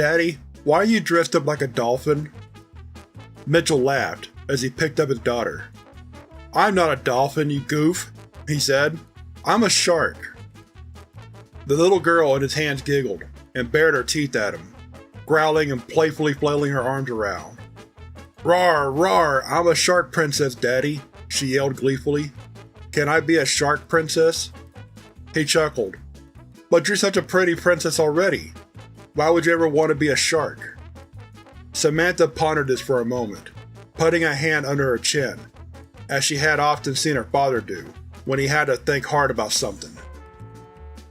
Daddy, why are you dressed up like a dolphin? Mitchell laughed as he picked up his daughter. I'm not a dolphin, you goof, he said. I'm a shark. The little girl in his hands giggled and bared her teeth at him, growling and playfully flailing her arms around. Rawr, rawr, I'm a shark princess, Daddy, she yelled gleefully. Can I be a shark princess? He chuckled. But you're such a pretty princess already. Why would you ever want to be a shark? Samantha pondered this for a moment, putting a hand under her chin, as she had often seen her father do when he had to think hard about something.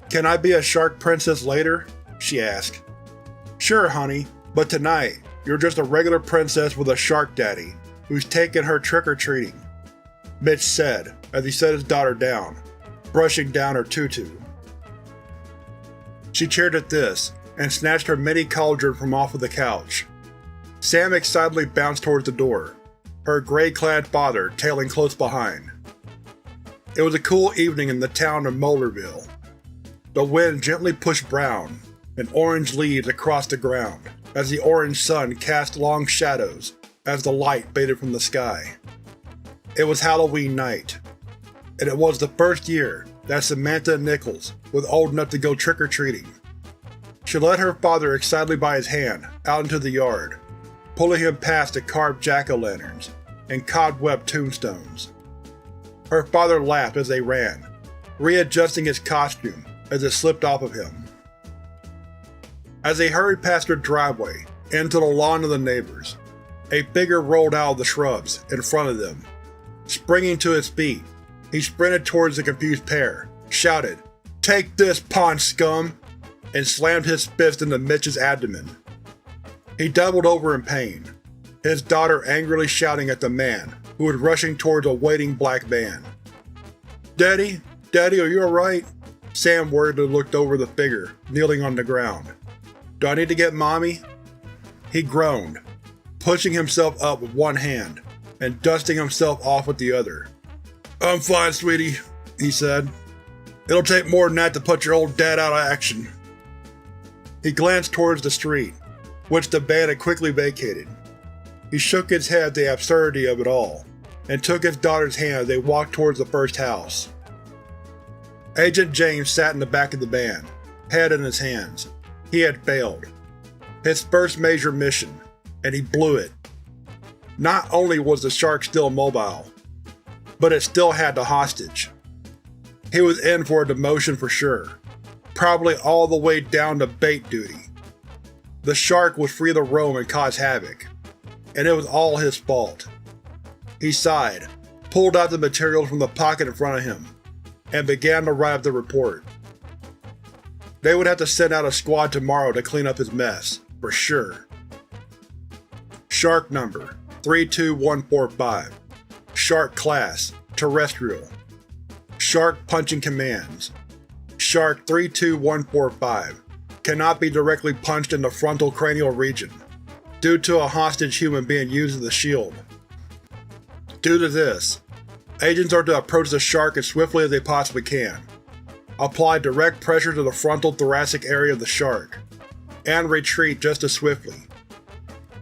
Can I be a shark princess later? She asked. Sure, honey, but tonight, you're just a regular princess with a shark daddy who's taking her trick-or-treating, Mitch said as he set his daughter down, brushing down her tutu. She cheered at this and snatched her mini cauldron from off of the couch. Sam excitedly bounced towards the door, her gray-clad father tailing close behind. It was a cool evening in the town of Moulderville. The wind gently pushed brown and orange leaves across the ground as the orange sun cast long shadows as the light faded from the sky. It was Halloween night, and it was the first year that Samantha Nichols was old enough to go trick-or-treating. She led her father excitedly by his hand out into the yard, pulling him past the carved jack-o'-lanterns and cobwebbed tombstones. Her father laughed as they ran, readjusting his costume as it slipped off of him. As they hurried past their driveway into the lawn of the neighbors, a figure rolled out of the shrubs in front of them. Springing to his feet, he sprinted towards the confused pair, shouted, "Take this, pond scum!" and slammed his fist into Mitch's abdomen. He doubled over in pain, his daughter angrily shouting at the man who was rushing towards a waiting black man. Daddy? Daddy, are you alright? Sam worriedly looked over the figure, kneeling on the ground. Do I need to get Mommy? He groaned, pushing himself up with one hand and dusting himself off with the other. I'm fine, sweetie, he said. It'll take more than that to put your old dad out of action. He glanced towards the street, which the band had quickly vacated. He shook his head at the absurdity of it all, and took his daughter's hand as they walked towards the first house. Agent James sat in the back of the van, head in his hands. He had failed. His first major mission, and he blew it. Not only was the shark still mobile, but it still had the hostage. He was in for a demotion for sure, probably all the way down to bait duty. The shark was free to roam and cause havoc, and it was all his fault. He sighed, pulled out the materials from the pocket in front of him, and began to write up the report. They would have to send out a squad tomorrow to clean up his mess, for sure. Shark number 32145. Shark class terrestrial. Shark punching commands. Shark 32145 cannot be directly punched in the frontal cranial region, due to a hostage human being used as a shield. Due to this, agents are to approach the shark as swiftly as they possibly can, apply direct pressure to the frontal thoracic area of the shark, and retreat just as swiftly.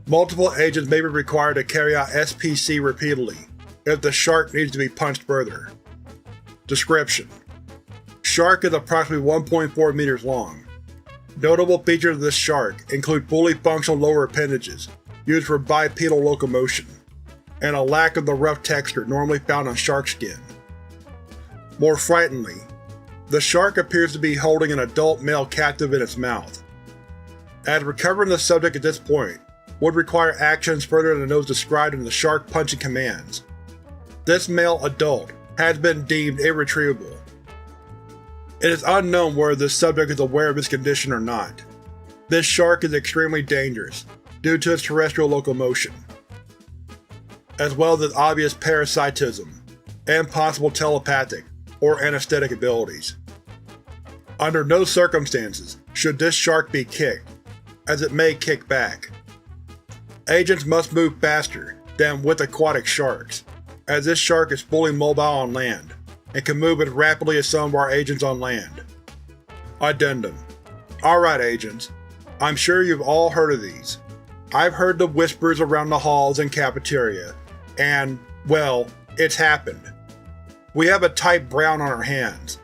Multiple agents may be required to carry out SPC repeatedly if the shark needs to be punched further. Description: Shark is approximately 1.4 meters long. Notable features of this shark include fully functional lower appendages used for bipedal locomotion, and a lack of the rough texture normally found on shark skin. More frighteningly, the shark appears to be holding an adult male captive in its mouth. As recovering the subject at this point would require actions further than those described in the shark punching commands, this male adult has been deemed irretrievable. It is unknown whether this subject is aware of his condition or not. This shark is extremely dangerous due to its terrestrial locomotion, as well as its obvious parasitism and possible telepathic or anesthetic abilities. Under no circumstances should this shark be kicked, as it may kick back. Agents must move faster than with aquatic sharks, as this shark is fully mobile on land and can move as rapidly as some of our agents on land. Addendum: Alright agents, I'm sure you've all heard of these. I've heard the whispers around the halls and cafeteria, and, well, it's happened. We have a type brown on our hands.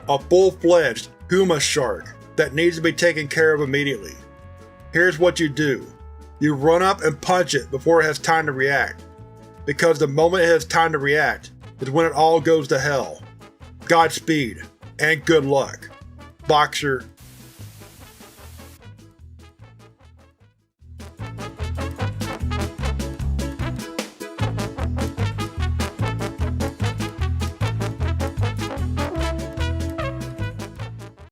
A full-fledged Huma shark that needs to be taken care of immediately. Here's what you do. You run up and punch it before it has time to react, because the moment it has time to react is when it all goes to hell. Godspeed, and good luck. Boxer,